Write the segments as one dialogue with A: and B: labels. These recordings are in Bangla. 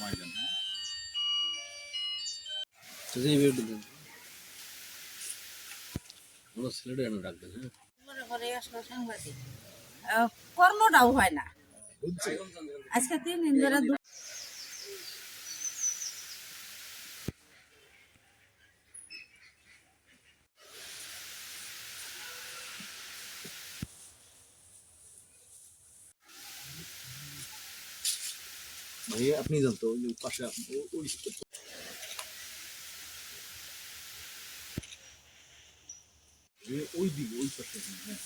A: সময় দেন।
B: কর্মটাও হয় না আজকে 3 দিন ধরে।
A: ভাইয়া আপনি জানতো ওই পাশে ওই দিকে ওই পাশে। হ্যাঁ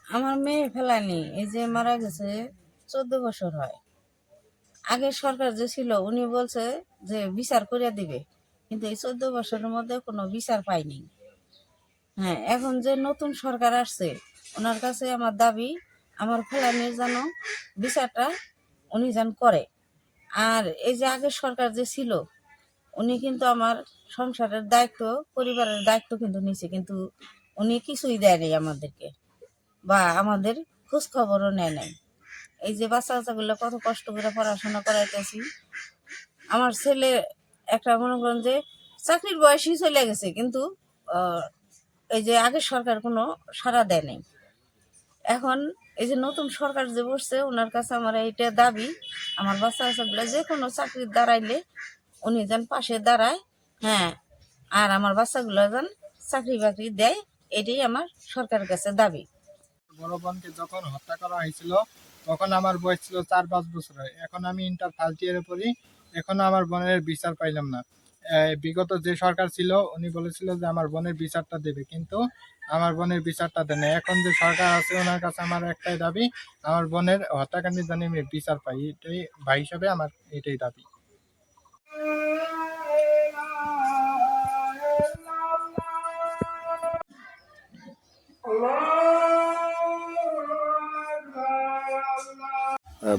B: আমার মেয়ে ফেলানি এই যে মারা গেছে 14 বছর হয়। আগের সরকার যে ছিল উনি বলছে যে বিচার করে দিবে, কিন্তু এই 14 বছরের মধ্যে কোনো বিচার পাইনি। হ্যাঁ, এখন যে নতুন সরকার আসছে ওনার কাছে আমার দাবি আমার ফেলানির যেন বিচারটা উনি যেন করে। আর এই যে আগের সরকার যে ছিল উনি কিন্তু আমার সংসারের দায়িত্ব, পরিবারের দায়িত্ব কিন্তু নিছে, কিন্তু উনি কিছুই দেয়নি আমাদেরকে, বা আমাদের খোঁজ খবরও নেয় নাই। এই যে বাচ্চা কাচ্চাগুলো কত কষ্ট করে পড়াশোনা করাইতেছি, আমার ছেলে একটা মনে করেন যে চাকরির বয়সই চলে গেছে, কিন্তু এই যে আগের সরকার কোনো সাড়া দেয় নাই। এখন এই যে নতুন সরকার যে বসছে ওনার কাছে আমার এইটা দাবি আমার বাচ্চা কাচ্চাগুলো যে কোনো চাকরির দাঁড়াইলে উনি যেন পাশে দাঁড়ায়। হ্যাঁ, আর আমার বাচ্চাগুলো যেন চাকরি বাকরি দেয়, এটাই আমার সরকারের কাছে দাবি।
C: বড় বোনকে যখন হত্যা করা হয়েছিল তখন আমার বয়স ছিল 4-5 বছর। এখন আমি ইন্টার ফার্স্ট ইয়ারে পড়ি, এখনো আমার বোনের বিচার পাইলাম না। বিগত যে সরকার ছিল উনি বলেছিল যে আমার বোনের বিচারটা দেবে, কিন্তু আমার বোনের বিচারটা দেয় না। এখন যে সরকার আছে ওনার কাছে আমার একটাই দাবি, আমার বোনের হত্যাকাণ্ডের জন্য আমি বিচার পাই, এটাই ভাই হিসাবে আমার এটাই দাবি।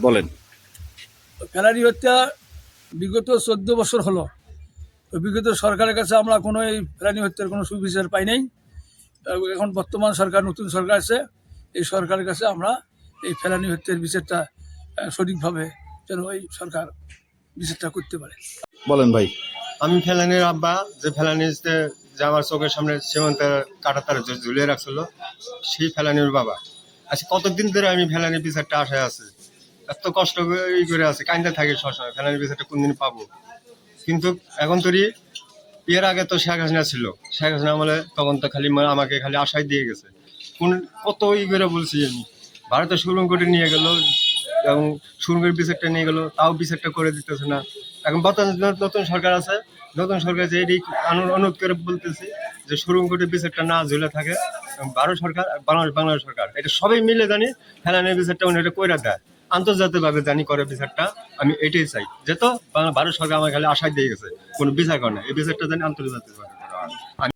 A: বলেন।
D: ফেলানি হত্যা বিগত 14 বছর হলো। তো বিগত সরকারের কাছে আমরা কোনো এই ফেলানি হত্যার কোনো সুবিচার পাই নাই। এখন বর্তমান সরকার, নতুন সরকার আছে, এই সরকারের কাছে আমরা এই ফেলানি হত্যার বিচারটা সঠিকভাবে যেন এই সরকার বিচারটা করতে পারে।
A: বলেন ভাই।
E: আমি ফেলানির আব্বা, যে ফেলানিতে যে আমার চোখের সামনে সীমান্তের কাঁটাতারে ঝুলিয়ে রাখছিল সেই ফেলানির বাবা। আচ্ছা, কতদিন ধরে আমি ফেলানির বিচারটা আশায় আছি, এত কষ্ট করে আছে, কান্দে থাকি সবসময় ফেলানির বিচারটা কোনদিন পাবো। কিন্তু এখন তোরই এর আগে তো শেখ হাসিনা ছিল, শেখ হাসিনা আমলে তখন তো খালি আমাকে খালি আশায় দিয়ে গেছে। কত করে বলছি আমি, ভারতে সুপ্রিম কোর্টে নিয়ে গেল এবং সুপ্রিম বিচারটা নিয়ে গেল, তাও বিচারটা করে দিতেছে না। এখন বর্তমানে নতুন সরকার আছে, নতুন সরকার যে এটি অনুরোধ করে বলতেছি যে সুপ্রিম কোর্টের বিচারটা না ঝুলে থাকে, ভারত সরকার বাংলাদেশ সরকার এটা সবাই মিলে জানি ফেলানির বিচারটা উনি এটা কইরা দেয়, আন্তর্জাতিকভাবে জানি করে বিচারটা। আমি এটাই চাই, যেহেতু ভারত সরকার আমার খালি আশায় দিয়ে গেছে, কোনো বিচার করে না, এই বিচারটা জানি আন্তর্জাতিকভাবে করা হয়।